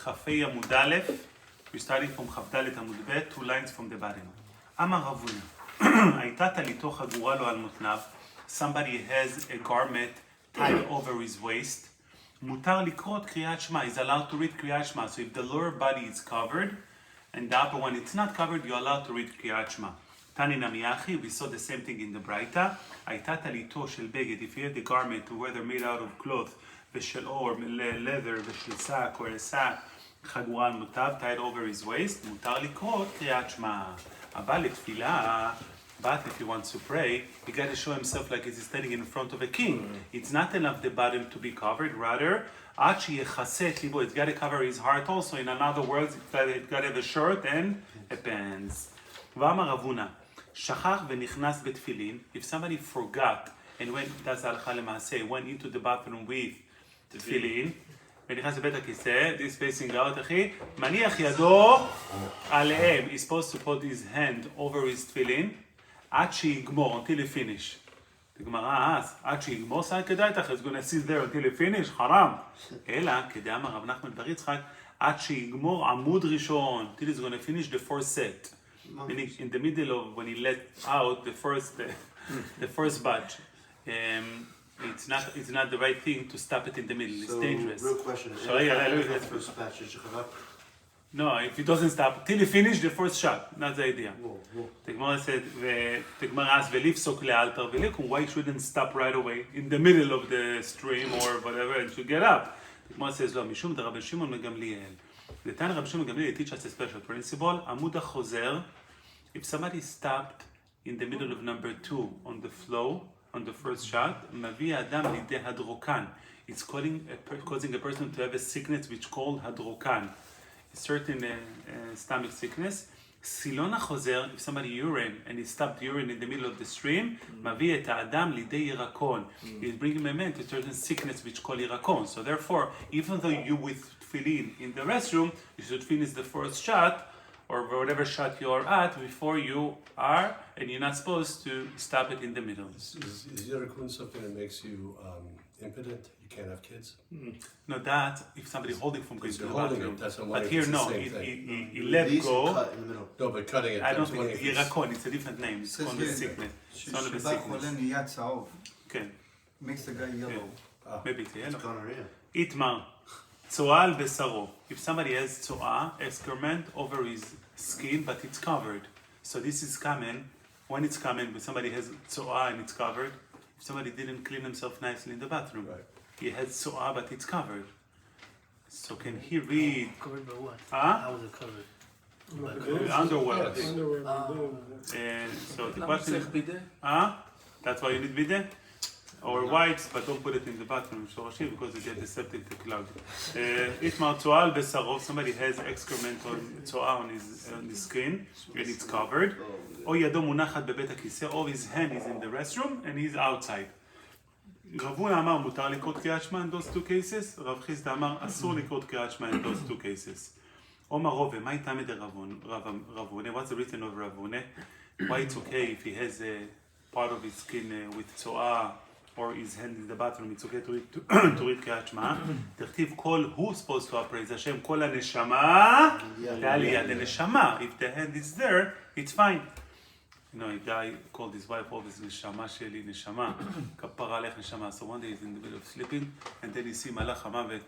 Chafei Amud Aleph. We're starting from Chavdalet Amud Bet, 2 lines from the bottom. Amar Ravuna. הייתה טליתו חגורה לו על מותניו. Somebody has a garment tied over his waist. מותר לקרוא קריאת שמע. He's allowed to read קריאת שמע. So if the lower body is covered and the upper one it's not covered, you're allowed to read קריאת שמע. תני נמי אחי, we saw the same thing in the ברייתא. הייתה טליתו של בגד, if you had the garment, whether made out of cloth, ושל אור, leather, ושל שק, or a sack, חגורה על מותניו, tied over his waist, מותר לקרוא קריאת שמע. אבל לתפילה, but if he wants to pray, he got to show himself like he's standing in front of a king. It's not enough the bottom to be covered, rather, עד שיכסה את ליבו, it's got to cover his heart also. In other words, it's got to have a shirt and a pants. ואמר רבונה, שכח ונכנס בתפילין, if somebody forgot and went, that's הלכה למעשה, went into the bathroom with תפילין, ונכנס לבית הכיסא, this facing out, אחי, מניח ידו עליהם, he's supposed to put his hand over his תפילין, עד שיגמור, until he finish. תגמרה אז, עד שיגמור, כדאי לך, he's gonna sit there until he finish, חרם. אלא, כדאמר רב נחמן בר יצחק, עד שיגמור עמוד ראשון, until he's gonna finish the first set. Meaning in the middle of when he let out the first batch, it's not the right thing to stop it in the middle. It's dangerous. Real question. First batch, no, if he doesn't stop till he finish the first shot, not the idea. The Gemara said, the Gemara asked, "Velifsok lealtar velikum." Why shouldn't stop right away in the middle of the stream or whatever and should get up? The Gemara says, "Lo mishum de Rabbi Shimon megamliel." The Tan Rabbi Shimon megamliel teach us a special principle. Amud Hayomi. If somebody stopped in the middle of number 2 on the flow, on the first shot, mavi adam lideh hadrokan. It's causing a person to have a sickness which called hadrokan, a certain stomach sickness. Silon hachozer, if somebody urine and he stopped urine in the middle of the stream, mavi et adam lideh yirakon. He's bringing a man to a certain sickness which called yirakon. So therefore, even though you with tefillin in the restroom, you should finish the first shot or whatever shot you're at before you are, and you're not supposed to stop it in the middle. Is Yirakun something that makes you impotent? You can't have kids? No, that if somebody's holding from going to the bathroom. But here, it's no, he let go. Cut in the middle. No, but cutting it. I don't think it's Yirakon, it's a different name. It's called a sickness. It's not a sickness. Okay. Makes the guy yellow. Maybe it's yellow. Gonorrhea. Itmar. Tzoal besaro. If somebody has tzoa, excrement over his skin, but it's covered. So this is common. When it's common, when somebody has tzoa and it's covered, if somebody didn't clean himself nicely in the bathroom, Right. he has tzoa, but it's covered. So can he read? Covered by what? Huh? How was it covered? Underwear. Yes. So the question. That's why you need bidet? Or wipes, but don't put it in the bathroom, because you get the septic cloud. Itmar tzoal besarov, somebody has excrement on tzoa on his skin, and it's covered. Or yado munachat bebet hakiseh, or his hand is in the restroom, and he's outside. Rav Huna amar mutar לקרוא קריאת שמע in those two cases, Rav Chisda amar אסור לקרוא קריאת שמע in those two cases. Omar Rove, מה איתם Rav Huna? What's the reason of Rav Huna? Why it's okay if he has a part of his skin with tzoa, or his hand in the bathroom, it's okay to read קריאת שמע. תכתיב כל, who's supposed to praise Hashem, כל הנשמה, the neshama. If the hand is there, it's fine. You know, a guy called his wife always neshama sheli, neshama, kapara alech neshama. So one day he's in the middle of sleeping, and then he see malach hamavet.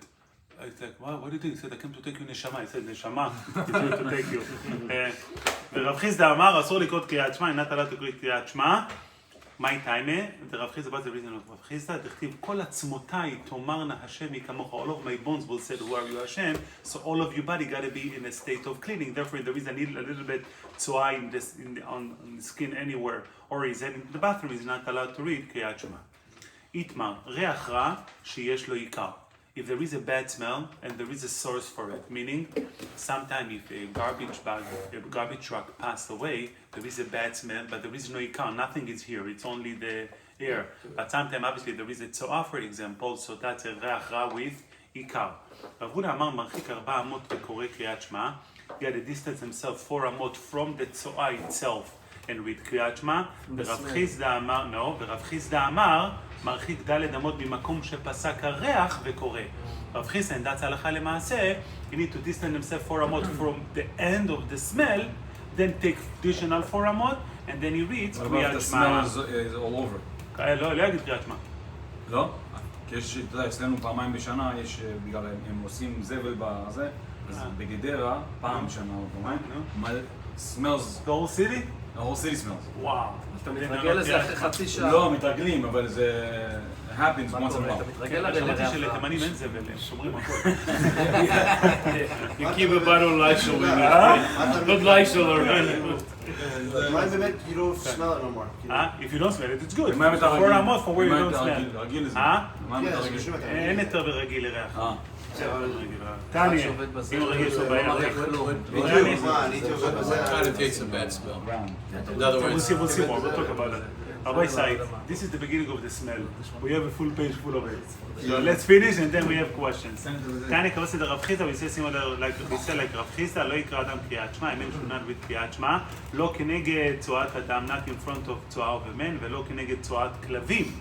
He's like, what do you think? He said, I came to take you neshama. He said, neshama, he's here to take you. ורב חיסדא אמר, אסור לקרוא קריאת שמע, אינה allowed to read קריאת שמע. My time, the Rav Chisda, what's the reason of Rav Chisda? דכתיב כל עצמותיי תאמרנה השם היא כמוך. All of my bones will say, who are you, Hashem? So all of your body got to be in a state of cleaning. Therefore, there is a little bit tzoa on the skin anywhere, or he's heading to the bathroom, he's not allowed to read קריאת שמע. איתמר, ריח רע שיש לו עיקר. If there is a bad smell and there is a source for it, meaning sometime if a garbage truck passed away, there is a bad smell, but there is no ikar, nothing is here, it's only the air. But sometimes obviously there is a tzoa, for example, so that's a reach ra with ikar. Rav Huna amar marchik 4 אמות וקורא קריאת שמע, he had to distance himself 4 אמות from the tzoa itself and read קריאת שמע. ורב חיסדא אמר, ורב חיסדא אמר, מרחיק ד' אמות ממקום שפסק הריח וקורא. רב חיסדא, and that's הלכה למעשה, you need to distance himself 4 אמות from the end of the smell, then take additional 4 אמות, and then he reads קריאת שמע. What about the smell is all over? לא יגיד קריאת שמע. לא? כי יש, אתה יודע, אצלנו פעמיים בשנה, יש, בגלל הם עושים זבל בזה, אז בגדרה, פעם בשנה או פעמיים, smells, The whole city? the whole city smells. וואו. אתה מתרגל לזה אחרי חצי שעה. לא, מתרגלים, אבל זה happens once in a אתה while. מתרגל הרי שמעתי לריח. שלתימנים אין זבל, הם שומרים הכל. You keep a bottle of Lysol in it. Put Lysol or Mine באמת, you don't smell it no more. If you don't smell it, it's good. ומה אם אתה 4 רגיל? אמות for where you ומה אם don't אתה smell. רגיל לזה? אה? מה אם אתה כן, רגיל? זה פשוט אתה אין רגיל. יותר ברגיל לריח. אחד טניה, שעובד בזה, אם רגיל לא שבעיה. מריח ולא רואה. מה, אני הייתי עובד בזה. Kind of takes a bad smell. In other We'll words, see more, we'll talk about that. Rabbi Said, this is the beginning of the smell. We have a full page full of it. So let's finish and then we have questions. Tanya כבוד סדר רב חיסדא, we say like רב חיסדא, לא יקרא אדם קריאת שמע, אם אין שונן בקריאת שמע, לא כנגד צואת אדם, not in front of צואה ובמן, ולא כנגד צואת כלבים.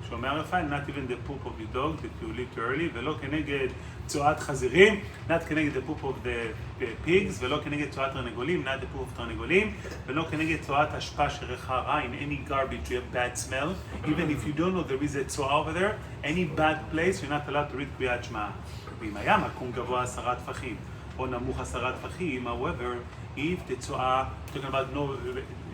שומע רפאל, not even the poop of your dog that you live too early, ולא כנגד צואת חזירים, not כנגד the poop of the pigs, ולא כנגד צואת תרנגולים, not the poop of תרנגולים, ולא כנגד צואת אשפה שריחה רע, in any garbage you have bad smell, even if you don't know there is a צואה over there, any bad place you're not allowed to read קריאת שמע. ואם היה מקום גבוה 10 טפחים, או נמוך 10 טפחים, however, if the צואה, talking about no,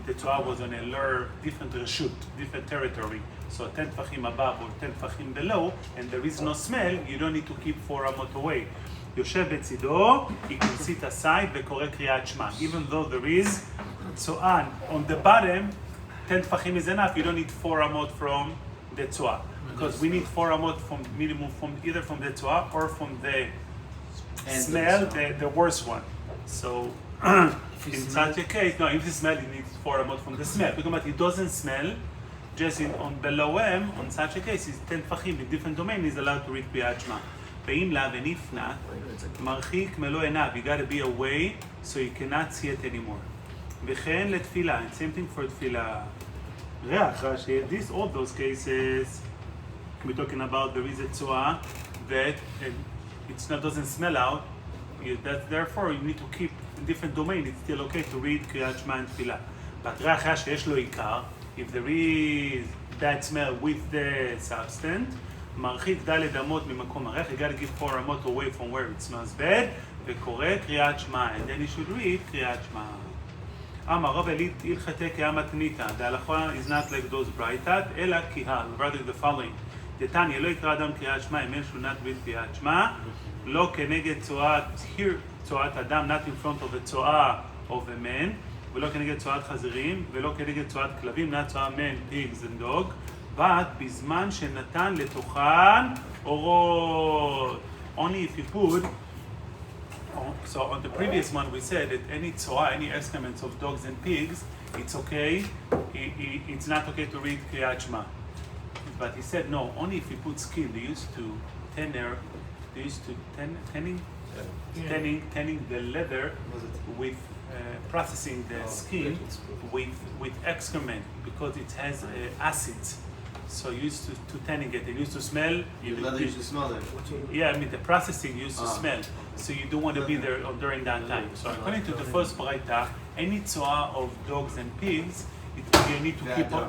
the צואה was on a lower, different reshut, different territory, so 10 טפחים above or 10 טפחים below, and there is no smell, you don't need to keep 4 אמות away. יושב בצידו, he can sit aside וקורא קריאת שמע. Even though there is צואה on the bottom, 10 טפחים is enough, you don't need 4 אמות from the צואה. Because we need 4 אמות from minimum from either from the צואה or from the smell, the worst one. So in such a case, no, if the smell, you need 4 amot from the smell. Because about it doesn't smell, just on below him, on such a case, it's 10 tfachim in different domain, is allowed to read קריאת שמע. ואם לאו and if not, מרחיק מלוא עיניו, you gotta be away, so you cannot see it anymore. וכן לתפילה, and same thing for תפילה. ריח, רש"י, this, all those cases, we're talking about there is a צואה that doesn't smell out, therefore you need to keep in different domain, it's still okay to read קריאת שמע and תפילה. But ריח היה שיש לו עיקר, if there is bad smell with the substance, מרחיק ד' אמות ממקום הריח, you gotta give 4 אמות away from where it smells bad, וקורא קריאת שמע, and then you should read קריאת שמע. אמר רב הלכתי כהמתניתא, the halacha is not like those ברייתת, אלא כהל, rather the following. דתניא, לא יקרא אדם קריאת שמע, אם אין שונת בית קריאת שמע, לא כנגד צואת, here, צואת אדם, not in front of a צואה of a man, ולא כנגד צואת חזירים, ולא כנגד צואת כלבים, not צואה man, pigs and dog, but בזמן שנתן לתוכן אורות. Only if you put, so on the previous one we said that any tzora, any excrements of dogs and pigs, it's okay, it's not okay to read קריאת שמע. But he said no, only if you put skin. They used to tanning the leather with processing the skin with excrement because it has acids. So used to tanning it. It used to smell. Leather used to smell that. Yeah, I mean the processing used to smell. So you don't want to be there during that time. So according to the first Braita, any tzora of dogs and pigs, you need to keep up,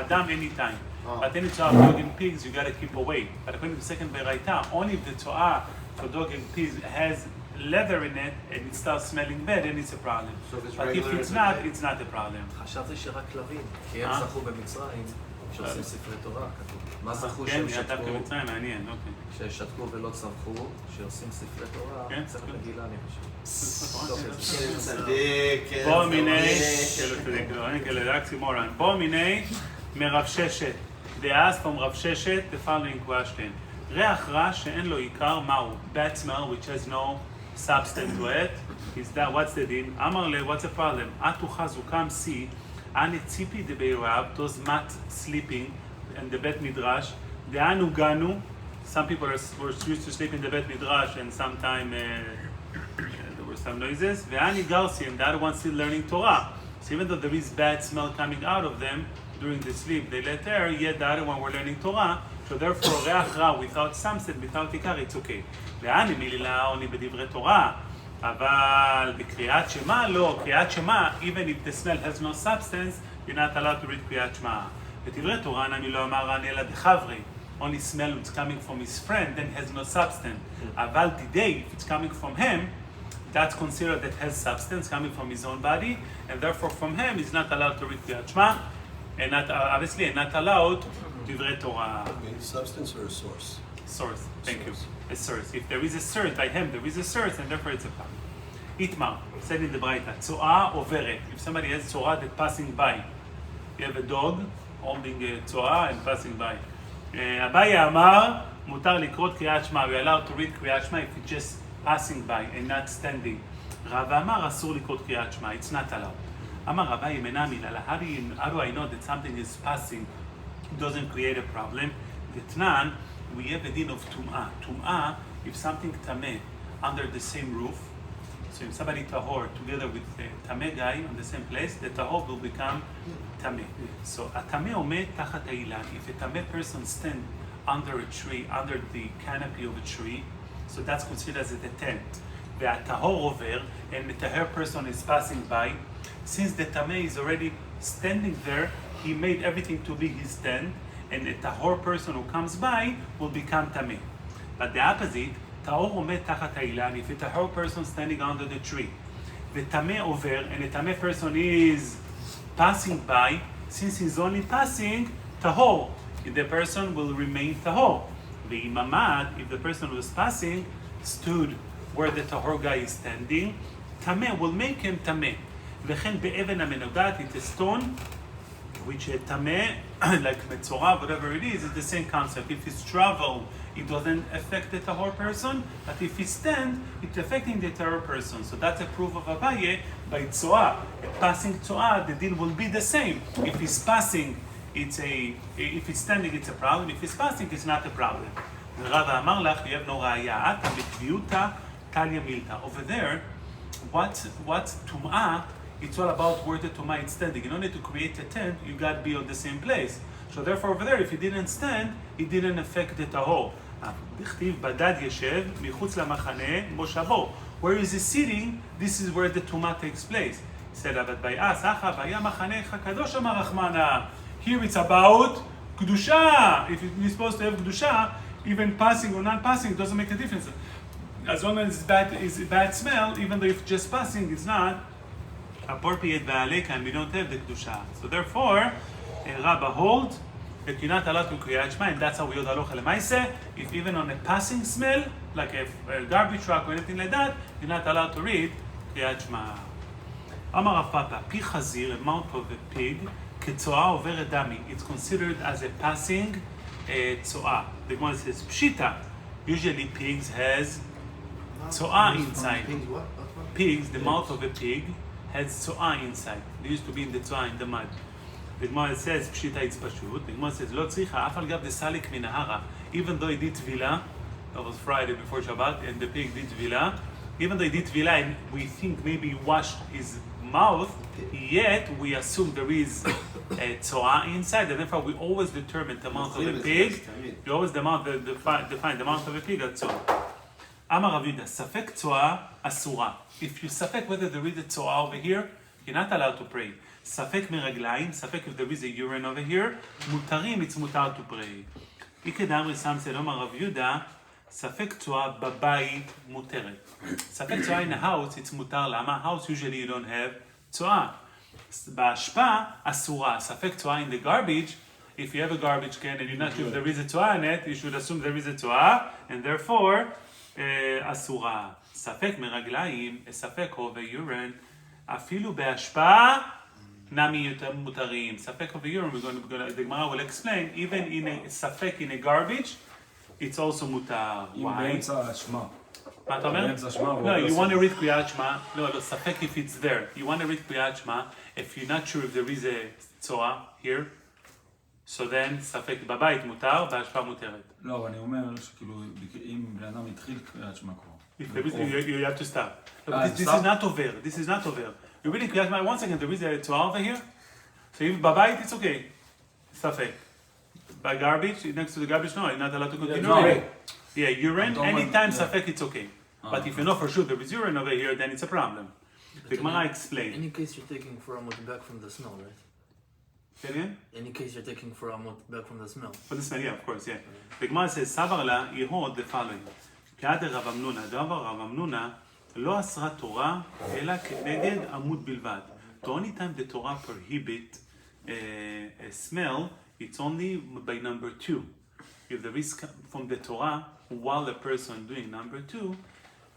Adam anytime. But any tzora of dog and pigs, you got to keep away. But according to the second Braita, only if the tzora for dog and pigs has leather in it and it starts smelling bad, then it's a problem. So if it's But if regular, it's it's not, okay. it's not a problem. חשבתי שרק כלבים, כי הם זכו במצרים, שעושים ספרי תורה, כתוב. מה זכו כן, שהם נהיה דווקא שתקו, מצרים, מעניין, אוקיי. ששתקו ולא צמחו, שעושים ספרי תורה, כן, צריך כן. מגילה אני חושב. כן, צדיק, בוא מיני, בוא מיני מרב ששת. They asked from רב ששת the following question. ריח רע שאין לו עיקר, מהו? Bad smell which has no substance to it. Is that, what's the deal? אמר לי, what's the problem? את אוחז וקם see, אני ציפי דבי רב, those mat sleeping in the בית מדרש, דאנו גנו, some people were used to sleep in the בית מדרש and sometime there were some noises, ואני גרסי, and the other one still learning Torah. So even though there is bad smell coming out of them during the sleep, they let air, yet the other one we're learning Torah, so therefore ריח רע without substance, without עיקר, it's okay. לאן מילה עוני בדברי תורה? אבל בקריאת שמע לא, קריאת שמע, even if the smell has no substance, you're not allowed to read קריאת שמע. בדברי תורה נמי לא אמר אלא דחברי, only smell it's coming from his friend, then has no substance. אבל today, if it's coming from him, that's considered that has substance coming from his own body, and therefore from him he's not allowed to read קריאת שמע, and not, obviously, and not allowed דברי תורה. Substance or a source? Source, thank Source. you. A source. If there is a source, by him there is a source, and therefore it's a problem. Itmar, said in the Braita, צואה עוברת. If somebody has צואה that passing by, you have a dog holding a צואה and passing by. אביי אמר, מותר לקרוא קריאת שמע. We are allowed to read קריאת שמע if it's just passing by and not standing. רב אמר, אסור לקרוא קריאת שמע. It's not allowed. אמר רבי מנה מילה, how do I know that something is passing, doesn't create a problem? Detnan, we have a din of tum'ah. Tum'ah, if something tameh under the same roof, so if somebody tahor together with a tameh guy on the same place, the tahor will become tameh. So a tameh omed tachat ha'ilan. If a tameh person stand under a tree, under the canopy of a tree, so that's considered as a tent. The tahor over, and the tahor person is passing by. Since the tameh is already standing there, he made everything to be his tent, and a tahor person who comes by will become tameh. But the opposite, tahor omed tachat ha'ilan, if a tahor person standing under the tree, the tameh over, and a tameh person is passing by, since he's only passing, tahor, the person will remain tahor. The imamad, if the person was passing, stood where the tahor guy is standing, tameh will make him tameh. וכן באבן המנוגעת, it's a stone, which a tameh, like metzora, whatever it is the same concept. If it's travel, it doesn't affect the tahor person, but if he stand, it's affecting the tahor person. So that's a proof of Abaye by tzoah. Passing tzoah, the deal will be the same. If he's passing, if he's standing, it's a problem. If he's passing, it's not a problem. Rava amar lach, you have no raya. Ata b'kviuta talya milta. Over there, what's tum'ah? It's all about where the tumah is standing. In order to create a tent, you got to be on the same place. So therefore over there, if he didn't stand, it didn't affect the tahor. דכתיב בדד ישב מחוץ למחנה מושבו. Where is he sitting? This is where the tumah takes place. He said, אבל ביעש אחא והיה מחנך הקדוש אמר רחמנא. Here it's about kedusha. If you're supposed to have kedusha, even passing or not passing, it doesn't make a difference. As long as it's bad smell, even though if just passing, it's not appropriate ba'aleka, and we don't have the kedusha. So therefore, Rabbah holds that you're not allowed to kriyat shema, and that's how we hold halacha lemaaseh. If even on a passing smell, like a garbage truck or anything like that, you're not allowed to read kriyat shema. Amar Rav Papa, pi chazir, a mouth of a pig, ketzoah over dami. It's considered as a passing tzoah. The Gemara says pshita. Usually pigs has tzoah inside. Pigs what? Pigs, the mouth of a pig has tzoah inside. They used to be in the tzoah, in the mud. The Gemara says, pshita it's pashut. The Gemara says, lo tzricha, af al gav desalik min hara. Even though he did tvila, that was Friday before Shabbat, and the pig did tvila, even though he did tvila, and we think maybe he washed his mouth, yet we assume there is a tzoah inside, and therefore we always determine the mouth of a pig. We always define the mouth of a pig at tzoah. Amar Rav Yudah, safek tzoah asura. If you safek whether there is a tzoah over here, you're not allowed to pray. Safek meraglaim, safek if there is a urine over here, mutarim, it's mutar to pray. Ikedamri Sam said, Amar Rav Yudah, safek tzoah babayit muteret. Safek tzoah in a house, it's mutar lama. House usually you don't have tzoah. Ba'ashpa asura. Safek tzoah in the garbage. If you have a garbage can and you're not sure if there is a tzoah in it, you should assume there is a tzoah, and therefore asura. Safek meraglaim, a safek over urine, afilu be'ashpa nami mutarim. Safek over urine, the Gemara will explain, even in a safek in a garbage, it's also mutar. Why? באמצע שמע. מה אתה אומר? באמצע שמע. No, you want to read קריאת שמע. No, ספק if it's there. You want to read קריאת שמע. If you're not sure if there is a צואה here, so then ספק בבית מותר, בהשפעה מותרת. לא, אבל אני אומר שכאילו, אם בן אדם התחיל קריאת שמע כבר. If there is, you have to stop. This is not over. This is not over. you're reading Kriyat Shema, 1 second, there is a Torah over here. So if Babayit, it's okay. Safek. By garbage, next to the garbage, no, you're not allowed to continue. No. Yeah, urine, Don't anytime want- Safek, it's okay. But if you know for sure there is urine over here, then it's a problem. The Gemara explained. Any case you're taking for Amud back from the smell, right? Say it again? Any case you're taking for Amud back from the smell. For the smell, yeah, of course, yeah. The Gemara says, Savar la, he hold the following. כעד רב אמנונה, דבר רב אמנונה, לא אסרה תורה, אלא כנגד עמוד בלבד. The only time the Torah prohibit a smell, it's only by number 2. If there is from the Torah, while a person doing number 2,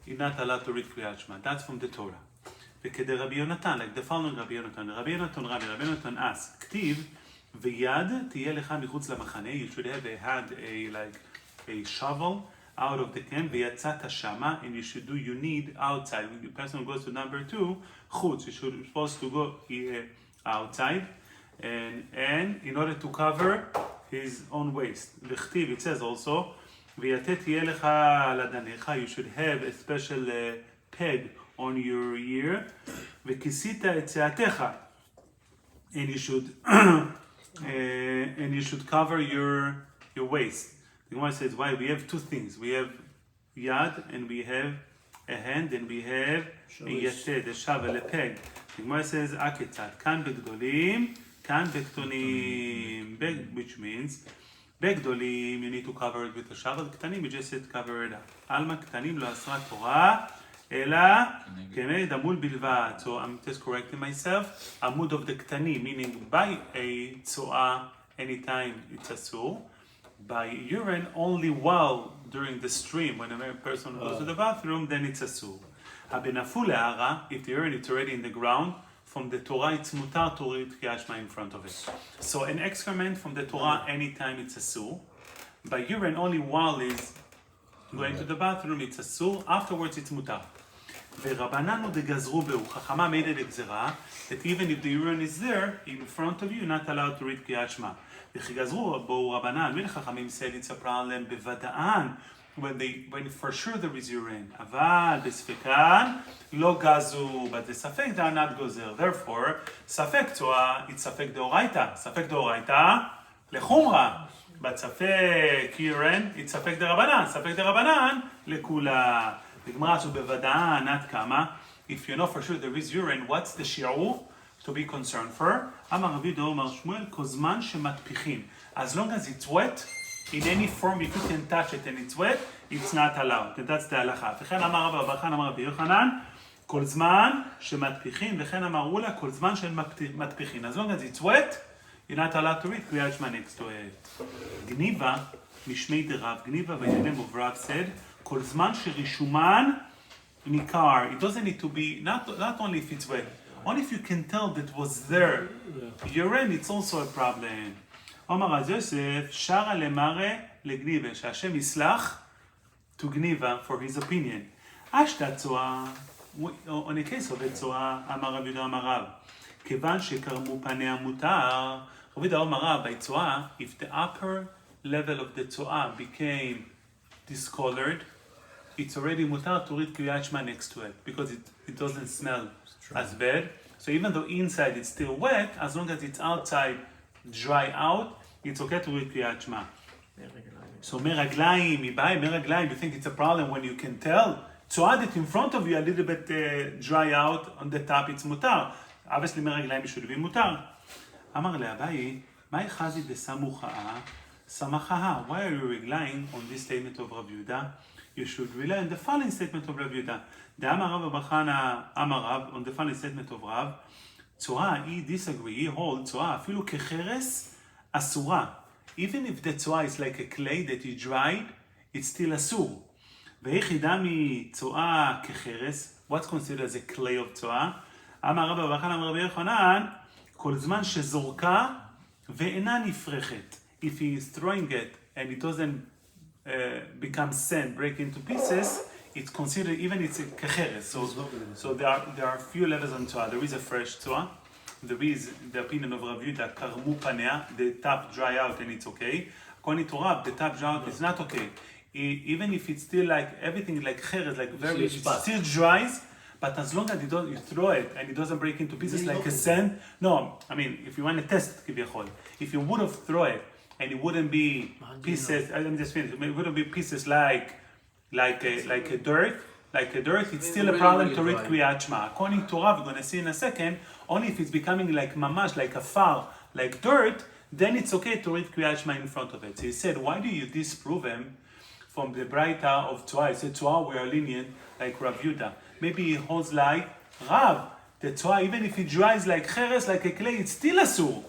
he's not allowed to read Kriyat Shema. That's from the Torah. וכדי רבי יונתן, like the following רבי יונתן, רבי יונתן asked, כתיב, ויד תהיה לך מחוץ למחנה, you should have a shovel out of the camp, ויצאת שמה, and you should do, you need outside. When the person goes to number 2, חוץ, you should supposed to go outside, and in order to cover his own waist. וכתיב, it says also, ויתת תהיה לך לדניך, you should have a special peg on your ear, וכיסית את צעתך, and you should cover your waist. The Gemara says, why? We have 2 things. We have yad, and we have a hand, and we have a yated, a shovel, a peg. The Gemara says, aketzat, kan begdolim, kan bektonim, which means, begdolim, you need to cover it with a shovel, ktanim, you just said cover it up. Alma ktanim lo asra Torah, ela כנגד עמוד בלבד. So I'm just correcting myself. עמוד of the קטנים, meaning by a צואה, anytime it's אסור. By urine, only while during the stream, when a person goes to the bathroom, then it's אסור. הבנפו להערה, if the urine is already in the ground, from the Torah it's מותר to read קריאת שמע in front of it. So an excrement from the Torah, anytime it's אסור. By urine, only while is going to the bathroom, it's אסור. Afterwards, it's מותר. ורבנן עוד גזרו בו, חכמה made it a גזרה, that even if the urine is there, in front of you, you're not allowed to read קריאת שמע. וכי גזרו בו רבנן, מן חכמים said it's a problem בוודאן, when for sure there is urine. אבל בספקן לא גזו, but the ספק they are not גוזר. Therefore, ספק צואה, it's ספק דאורייתא. ספק דאורייתא לחומרה. but ספק urine, it's ספק דרבנן. ספק דרבנן לכולה. The Gemara says, בוודאן עד כמה, if you know for sure there is urine, what's the שיעור to be concerned for? אמר רבי דאור אמר שמואל, כל זמן שמטפיחים. As long as it's wet, in any form, if you can touch it and it's wet, it's not allowed. And that's the הלכה. וכן אמר רבי אברהם, אמר רבי יוחנן, כל זמן שמטפיחים, וכן אמרו לה, כל זמן שמטפיחים. As long as it's wet, you're not allowed to read קריאת שמע next to it. גניבה, משמי דרב, גניבה וידם of Rav said, כל זמן שרישומן ניכר. It doesn't need to be, not only if it's wet, only if you can tell that was there. Urine, it's also a problem. אומר אז יוסף, שרה למראה לגניבה, שהשם יסלח to גניבה for his opinion. אשתה צואה, on a case of a צואה, אמר רבי יהודה אמר רב, כיוון שקרמו פניה מותר, רבי יהודה אמר רב, by צואה, if the upper level of the צואה became discolored, it's already mutar to read Kriyat Shema next to it because it doesn't smell as bad. So even though inside it's still wet, as long as it's outside dry out, it's okay to read Kriyat Shema. So mereglaim, you think it's a problem when you can tell. Tzoadet in front of you a little bit dry out on the top, it's mutar. Obviously mereglaim should be mutar. Amar le'abayi, mai chazi desamucha'a, samachaha. Why are you relying on this statement of Rav Yehuda? You should rely on the following statement of Rav Yehuda. The Amar Rav Bachana Amar Rav, on the following statement of Rav, Tzoa, he disagree, he holds, Tzoa, afilu kecheres asura. Even if the Tzoa is like a clay that is dried, it's still asur. Ve'echidami Tzoa kecheres, what's considered as a clay of Tzoa? Amar Rav Bachana Amar Rav Yochanan, kol zman shezorka ve'ena nifrechet. If he is throwing it and it doesn't become sand, break into pieces, it's considered, even it's a kecheres. So there are few levels on Tzoa. There is a fresh Tzoa. There is the opinion of Rav Yehuda, karmu panea, the top dry out and it's okay. According to Rav, the top dry out is not okay. Even if it's still like, everything like cheres, like very, it still dries, But as long as you throw it and it doesn't break into pieces like a sand, no, I mean, if you want to test, if you would have thrown it and it wouldn't be pieces, let me just finish, it wouldn't be pieces like a dirt, it's still a problem to read Kriyat Shema. According to Rav, we're going to see in a second, only if it's becoming like mamash, like a far, like dirt, then it's okay to read Kriyat Shema in front of it. So he said, why do you disprove him from the Braita of Tzoah? He said, Tzoah, we are lenient, like Rav Yudah. Maybe he holds like Rav, the Tzoah, even if it dries like cheres, like a clay, it's still asur.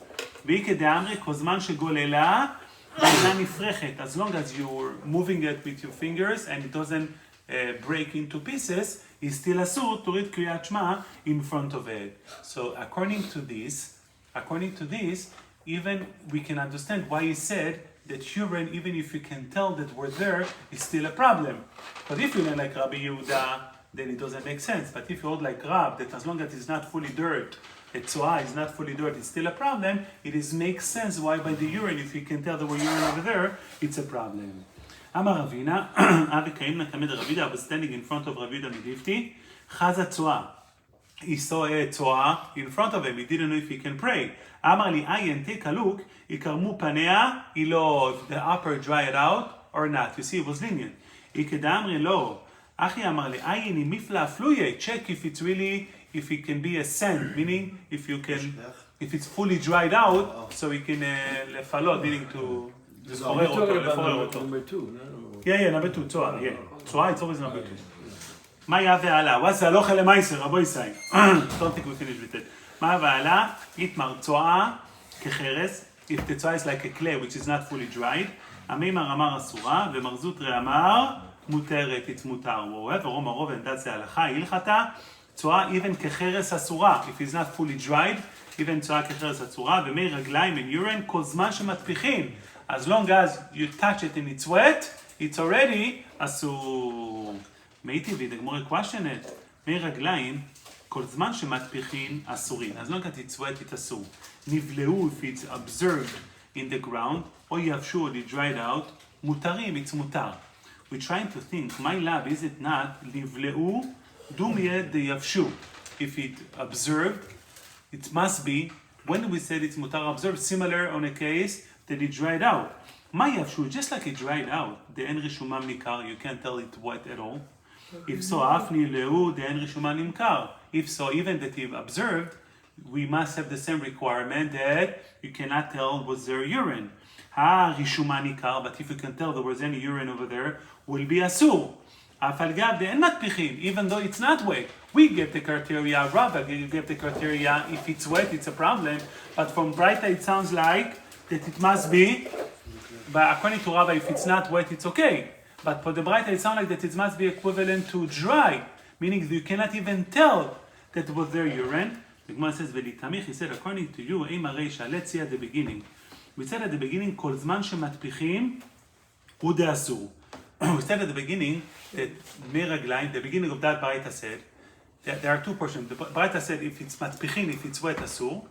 As long as you're moving it with your fingers and it doesn't break into pieces, it's still asur to read Kriyat Shema in front of it. So according to this, even we can understand why he said that urine, even if you can tell that we're there, is still a problem. But if you learn like Rabbi Yehuda, then it doesn't make sense. But if you hold like Rab, that as long as it's not fully dirt, the Tzoah is not fully dirt, it's still a problem, makes sense why by the urine, if you can tell that we're urine over there, it's a problem. Amar Ravina, Avi Kaimna Kamed Ravida, I was standing in front of Ravida Midifti, Chaza Tzoah. He saw a Tzoah in front of him, he didn't know if he can pray. Amar li ayin take a look, ikarmu panea, ilo, if the upper dry it out or not. You see, it was lenient. Ikedamri lo, achi amar li ayin mifla fluye, check if it's really, if it can be a sand, meaning if it's fully dried out, so we can lefalot, meaning to לפורר אותו. Number 2, no? Yeah, number 2, Tzoah, yeah. Tzoah, it's always number 2. מה היה ועלה? וזה הלוכה למייסר, רבו ישי. Don't think we finished with it. מה ועלה? יתמר צואה כחרס, if the tzoah is like a clay which is not fully dried, המימר אמר אסורה, ומרזוטרי אמר מותרת, it's מותר. ורום הרוב עמדת זה הלכה, הלכתה, צואה even כחרס אסורה, if it's not fully dried, even צואה כחרס אסורה, ומי רגליים and urine, כל זמן שמטפיחים, as long as you touch it and it's wet, it's already אסור. מי טבעי, the Gemara question it, מי רגליים, כל זמן שמטפיחים אסורים. As long as it's wet, it's אסור. נבלעו, if it's observed in the ground, או יבשו, or it dried out, מותרים, it's מותר. We're trying to think, my lab, is it not, נבלעו, דום יד יבשו. If it observed, it must be, when we said it's מותר observed, similar on a case that it dried out. מה יבשו, just like it dried out, the אין רישומם ניכר, you can't tell it wet at all. If so, אף נבלעו, the אין רישומם נמכר. If so, even that you've observed, we must have the same requirement that you cannot tell was there urine. הרישומה ניכר, but if you can tell there was any urine over there, will be אסור. אף על גב דאין מטפיחים, even though it's not wet. We get the criteria, Rabba get the criteria, if it's wet, it's a problem. But from Braita, it sounds like that it must be, but according to Rabba, if it's not wet, it's okay. But for the Braita, it sounds like that it must be equivalent to dry, meaning that you cannot even tell that it was their urine. The Gemara says, "V'litamich," he said, according to you, Eima Reisha, let's see at the beginning. We said at the beginning, "Kol zman shematpichim hu de'asur." We said at the beginning that meraglaim, the beginning of that Braita said, that there are two portions. The Braita said, if it's matpichin, if it's wet, asur,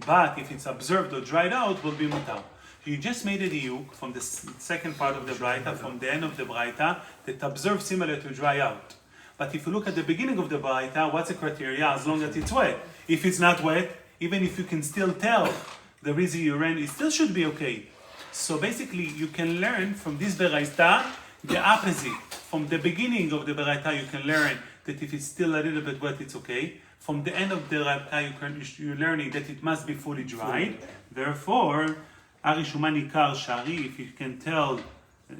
but if it's observed or dried out, will be mutar. You just made a diuk from the second part of the Braita, from the end of the Braita, that observed similar to dry out. But if you look at the beginning of the Braita, what's the criteria? As long as it's wet. If it's not wet, even if you can still tell there is a urine, it still should be okay. So basically, you can learn from this Braita the opposite. From the beginning of the Braita, you can learn that if it's still a little bit wet, it's okay. From the end of the Braita, you're learning that it must be fully dried. Therefore, Arishuma Nikar Shari, if you can tell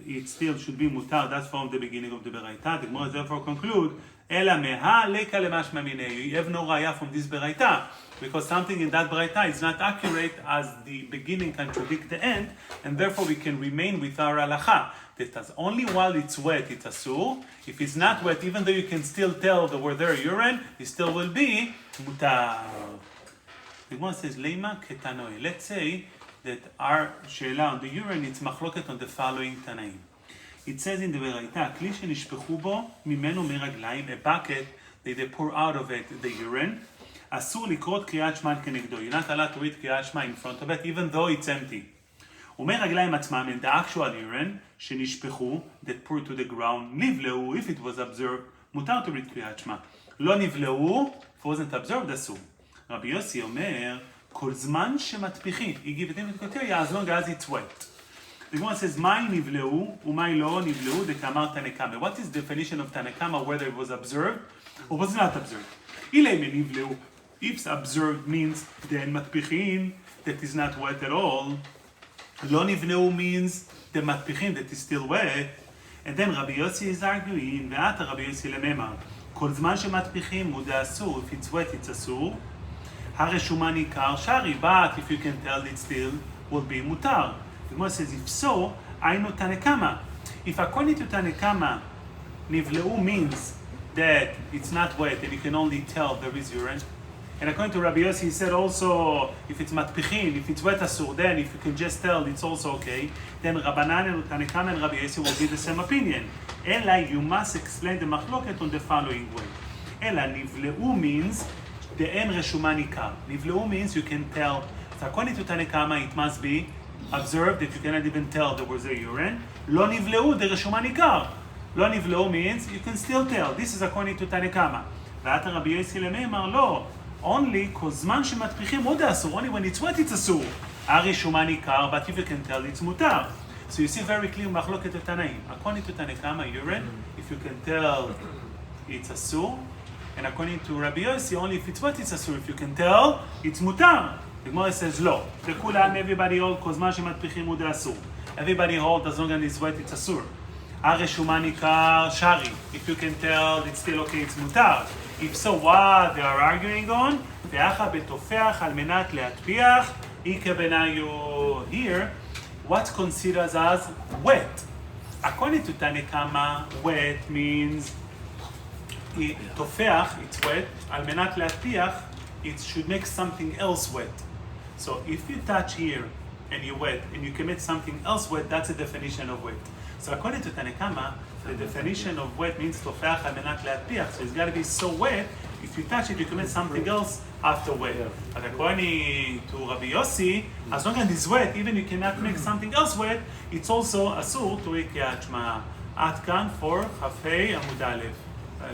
it still should be mutar, that's from the beginning of the Beraita. The Gemara therefore conclude, Ela meha leka lemashma minei. You have no raya from this Beraita, because something in that Beraita is not accurate as the beginning contradict the end, and therefore we can remain with our halacha. That as only while it's wet, it's asur. If it's not wet, even though you can still tell that were there urine, it still will be mutar. The Gemara says, Leima ketanoi. Let's say that our sheila on the urine, it's machloket on the following tanaim. It says in the Beraita, kli shenishpechu bo mimenu meraglaim, a bucket that they pour out of it the urine. Asur likrot kriyat shma kenegdo. You're not allowed to read kriyat shma in front of it, even though it's empty. Umeraglaim atzmam, and the actual urine shenishpechu that poured to the ground, nivleu, if it was observed, mutar to read kriyat shma. לא נבלעו, if it wasn't observed, אסור. רבי יוסי אומר, כל זמן שמטפיחים, he gave it in the criteria as long as it's wet. The Gemara says, מהי נבלעו ומהי לא נבלעו דקאמר תנקמה. What is the definition of תנקמה, whether it was observed or was not observed? אילמה נבלעו. If observed means then מטפיחים, that is not wet at all. לא נבלעו means the מטפיחים, that is still wet. And then רבי יוסי is arguing, ועתה רבי יוסי לממה. כל זמן שמטפיחים הוא דאסור, if it's wet it's אסור. הרשומה ניכר שרי, but if you can tell it still will be מותר. The Gemara says, if so, היינו תנקמה. If according to תנקמה, נבלעו means that it's not wet and you can only tell there is urine. And according to Rabbi Yossi, he said also, if it's matpichin, if it's wet asur, then if you can just tell, it's also okay. Then Rabbanan and Tanekam and Rabbi Yossi will be the same opinion. Ela, you must explain the machloket on the following way. Ela, nivleu means the en reshuma nikar. Nivleu means you can tell. So according to Tanekama, it must be observed that you cannot even tell there was a urine. Lo nivleu, the reshuma nikar. Lo nivleu means you can still tell. This is according to Tanekama. V'ata Rabbi Yossi lemeimar lo. Only כוזמן שמטפיחים עוד אסור, only when it's wet it's אסור. הרשומה ניכר, but if you can tell it's מותר. So you see very clear מחלוקת התנאים. According to תנקמה, urine, if you can tell it's אסור, and according to Rabbi Yossi, only if it's wet it's אסור, if you can tell it's מותר. The Gemara says לא. לכולם, everybody hold כוזמן שמטפיחים עוד אסור. Everybody hold as long as it's wet it's אסור. הרשומה ניכר, שרי. If you can tell it's still okay, it's מותר. If so, what they are arguing on? ואחה בתופח על מנת להטפיח, ikabanayu here, what's considered as wet? According to Tanekama, wet means תופח, it's wet, על מנת להטפיח, it should make something else wet. So if you touch here and you wet and you commit something else wet, that's a definition of wet. So according to Tanekama, the definition of wet means תופח על מנת להטפיח. So it's got to be so wet, if you touch it, you commit something else after wet. But according to Rabbi Yossi, as long as it's wet, even you cannot make something else wet, it's also אסור to eat קריאת שמע. עד כאן for כ"ה עמוד א'.